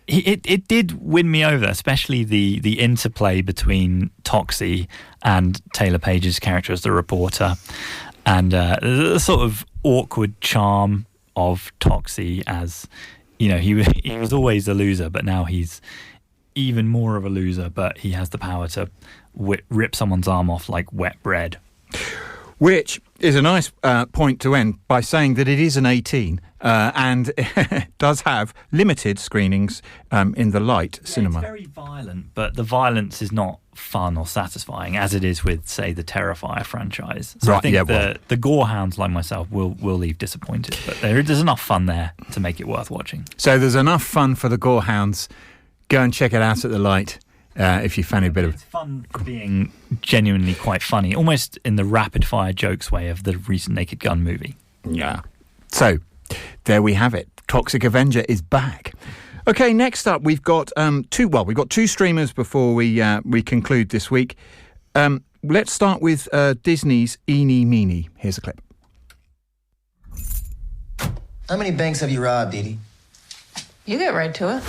it did win me over, especially the interplay between Toxie and Taylor Page's character as the reporter, and the sort of awkward charm of Toxie as, he was always a loser, but now he's even more of a loser, but he has the power to rip someone's arm off like wet bread. Which is a nice point to end by saying that it is an 18 and does have limited screenings in the light cinema. It's very violent, but the violence is not fun or satisfying as it is with, say, the Terrifier franchise. So I think the gore hounds like myself will leave disappointed, but there's enough fun there to make it worth watching. So there's enough fun for the gore hounds. Go and check it out at the light. If you fancy a bit of... It's fun being genuinely quite funny, almost in the rapid-fire jokes way of the recent Naked Gun movie. Yeah. So, there we have it. Toxic Avenger is back. Okay, next up we've got two streamers before we conclude this week. Let's start with Disney's Eeny Meeny. Here's a clip. How many banks have you robbed, Edie? You get right to it.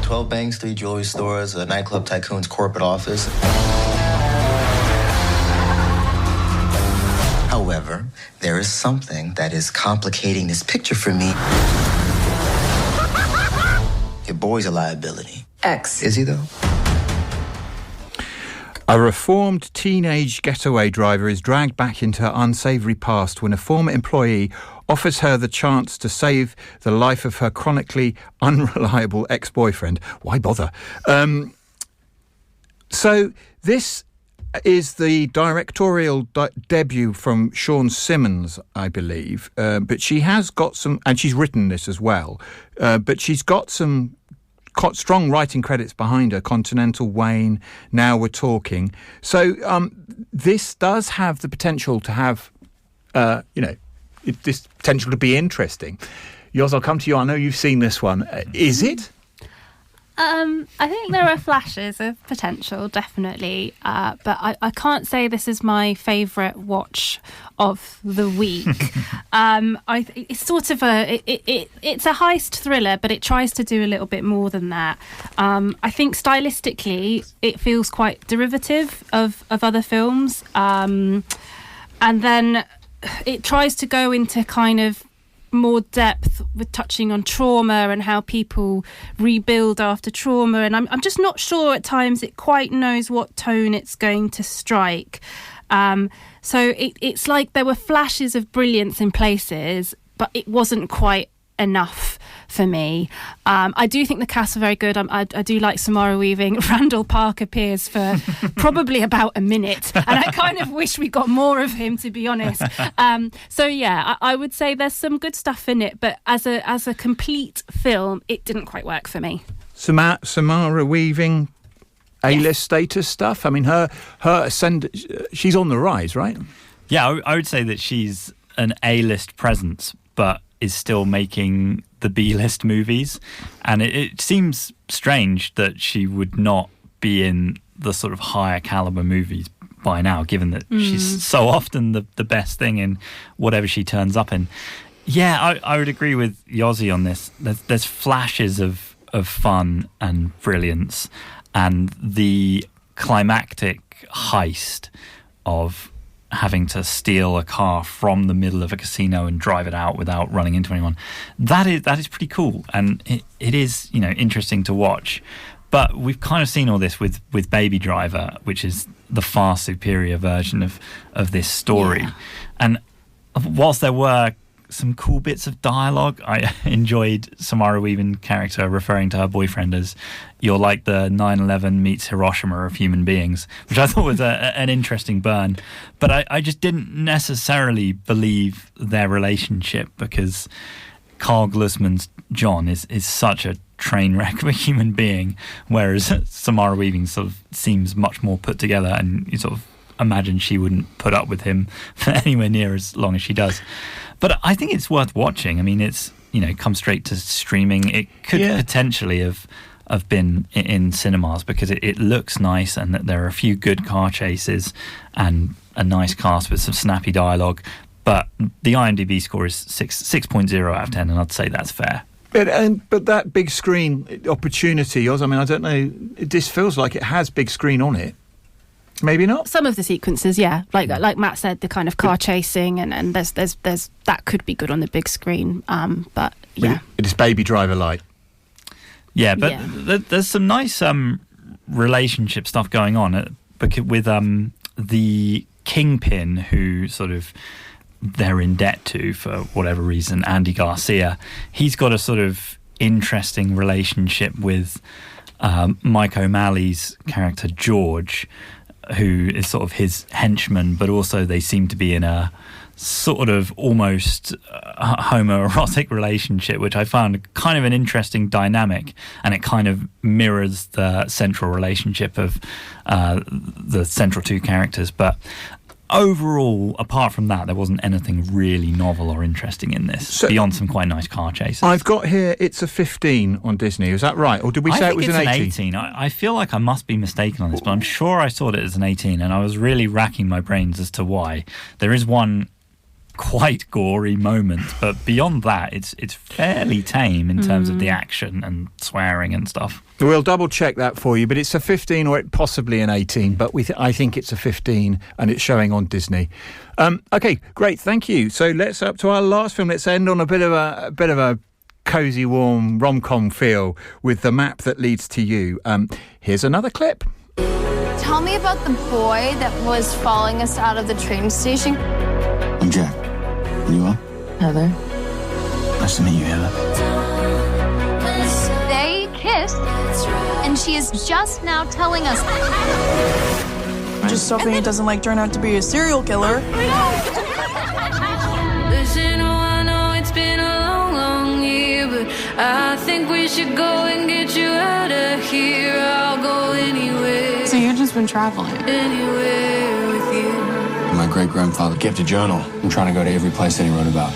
12 banks, 3 jewelry stores, a nightclub tycoon's corporate office. However, there is something that is complicating this picture for me. Your boy's a liability. X. Is he, though? A reformed teenage getaway driver is dragged back into her unsavoury past when a former employee offers her the chance to save the life of her chronically unreliable ex-boyfriend. Why bother? So this is the directorial debut from Sean Simmons, I believe. But she has got some, and she's written this as well, but she's got some strong writing credits behind her. Continental, Wayne, Now We're Talking. So this does have the potential to have, this potential to be interesting. Yoz, I'll come to you. I know you've seen this one. Is it? I think there are flashes of potential, definitely, but I can't say this is my favourite watch of the week. It's sort of it's a heist thriller, but it tries to do a little bit more than that. I think stylistically, it feels quite derivative of other films, and then it tries to go into kind of more depth with touching on trauma and how people rebuild after trauma, and I'm just not sure at times it quite knows what tone it's going to strike. So it's like there were flashes of brilliance in places, but it wasn't quite enough for me. I do think the cast are very good. I do like Samara Weaving. Randall Park appears for probably about a minute, and I kind of wish we got more of him, to be honest. So yeah, I would say there's some good stuff in it, but as a complete film, it didn't quite work for me. Samara Weaving, A-list status stuff. I mean, her she's on the rise, right? Yeah, I would say that she's an A-list presence, but is still making the B-list movies, and it seems strange that she would not be in the sort of higher caliber movies by now, given that she's so often the best thing in whatever she turns up in. Yeah, I would agree with Yossi on this. There's flashes of fun and brilliance, and the climactic heist of having to steal a car from the middle of a casino and drive it out without running into anyone. That is pretty cool, and it is, interesting to watch. But we've kind of seen all this with Baby Driver, which is the far superior version of this story. Yeah. And whilst there were some cool bits of dialogue, I enjoyed Samara Weaving's character referring to her boyfriend as, "You're like the 9/11 meets Hiroshima of human beings," which I thought was an interesting burn. But I just didn't necessarily believe their relationship, because Carl Glusman's John is such a train wreck of a human being, whereas Samara Weaving sort of seems much more put together, and you sort of imagine she wouldn't put up with him for anywhere near as long as she does. But I think it's worth watching. I mean, it's, come straight to streaming. It could potentially have been in cinemas, because it looks nice, and that there are a few good car chases and a nice cast with some snappy dialogue. But the IMDb score is 6.0 out of 10, and I'd say that's fair. But that big screen opportunity, Oz, I mean, I don't know, this feels like it has big screen on it. Maybe not. Some of the sequences, yeah, like Matt said, the kind of car chasing, and there's that could be good on the big screen. But yeah, it's Baby Driver light. Yeah, but there's some nice relationship stuff going on with the Kingpin, who sort of they're in debt to for whatever reason, Andy Garcia. He's got a sort of interesting relationship with Mike O'Malley's character George, who is sort of his henchman, but also they seem to be in a sort of almost homoerotic relationship, which I found kind of an interesting dynamic, and it kind of mirrors the central relationship of the central two characters. But overall, apart from that, there wasn't anything really novel or interesting in this, beyond some quite nice car chases. I've got here, it's a 15 on Disney. Is that right? Or did we say it was an 18? I think it's an 18. I feel like I must be mistaken on this, but I'm sure I saw it as an 18, and I was really racking my brains as to why. There is one quite gory moment, but beyond that, it's fairly tame in terms of the action and swearing and stuff. We'll double check that for you, but it's a 15 or possibly an 18, but I think it's a 15, and it's showing on Disney. Okay, great, thank you. So let's up to our last film. Let's end on a bit of a cosy, warm rom-com feel with The Map That Leads to You. Here's another clip. Tell me about the boy that was following us out of the train station. I'm Jack. And you are? Heather. Nice to meet you, Heather. They kissed, and she is just now telling us. Just hoping it doesn't turn out to be a serial killer. Listen, I know it's been a long year, but I think we should go and get you out of here. I'll go anywhere. So you've just been traveling? Anywhere with you. My great-grandfather kept a journal. I'm trying to go to every place that he wrote about.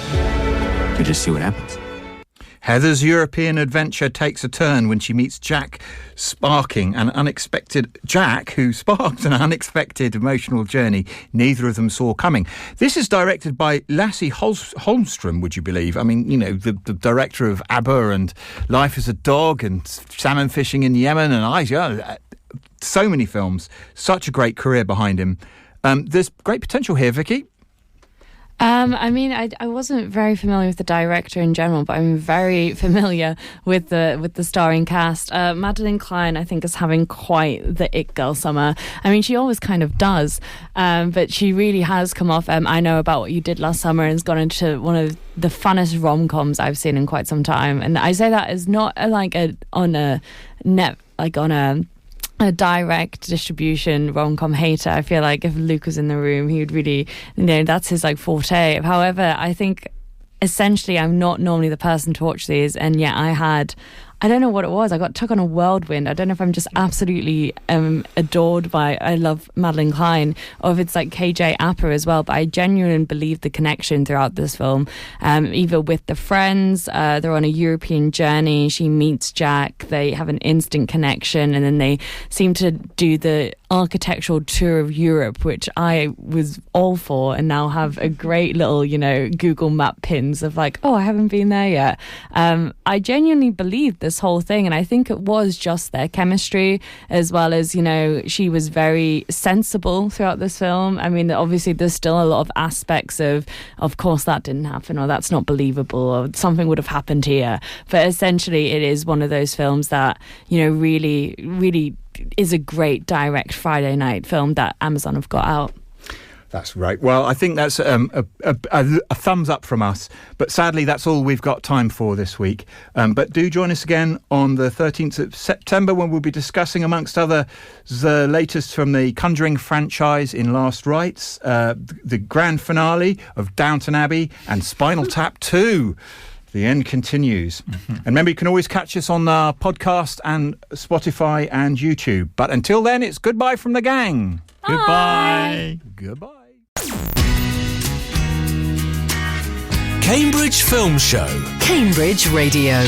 We just see what happens. Heather's European adventure takes a turn when she meets Jack, who sparks an unexpected emotional journey neither of them saw coming. This is directed by Lasse Holmström, would you believe? I mean, the director of ABBA and Life as a Dog and Salmon Fishing in Yemen and so many films. Such a great career behind him. There's great potential here, Vicky. I wasn't very familiar with the director in general, but I'm very familiar with the starring cast. Madeline Klein, I think, is having quite the it girl summer. I mean, she always kind of does, but she really has come off I Know About What You Did Last Summer and has gone into one of the funnest rom-coms I've seen in quite some time. And I say that as not on a direct distribution rom-com hater. I feel like if Luke was in the room, he would really, that's his forte. However, I think essentially I'm not normally the person to watch these, and yet I don't know what it was. I got took on a whirlwind. I don't know if I'm just absolutely adored by, I love Madeline Klein, or if it's like KJ Apper as well. But I genuinely believe the connection throughout this film, either with the friends, they're on a European journey. She meets Jack. They have an instant connection, and then they seem to do the architectural tour of Europe, which I was all for, and now have a great little, Google map pins of I haven't been there yet. I genuinely believe this whole thing, and I think it was just their chemistry, as well as, she was very sensible throughout this film. I mean, obviously there's still a lot of aspects of course that didn't happen, or that's not believable, or something would have happened here. But essentially it is one of those films that, really, really is a great direct Friday night film that Amazon have got out. That's right. Well, I think that's a thumbs up from us. But sadly, that's all we've got time for this week. But do join us again on the 13th of September when we'll be discussing, amongst other, the latest from the Conjuring franchise in Last Rites, the grand finale of Downton Abbey, and Spinal Tap 2. The end continues. Mm-hmm. And remember, you can always catch us on our podcast and Spotify and YouTube. But until then, it's goodbye from the gang. Bye. Goodbye. Cambridge Film Show. Cambridge Radio.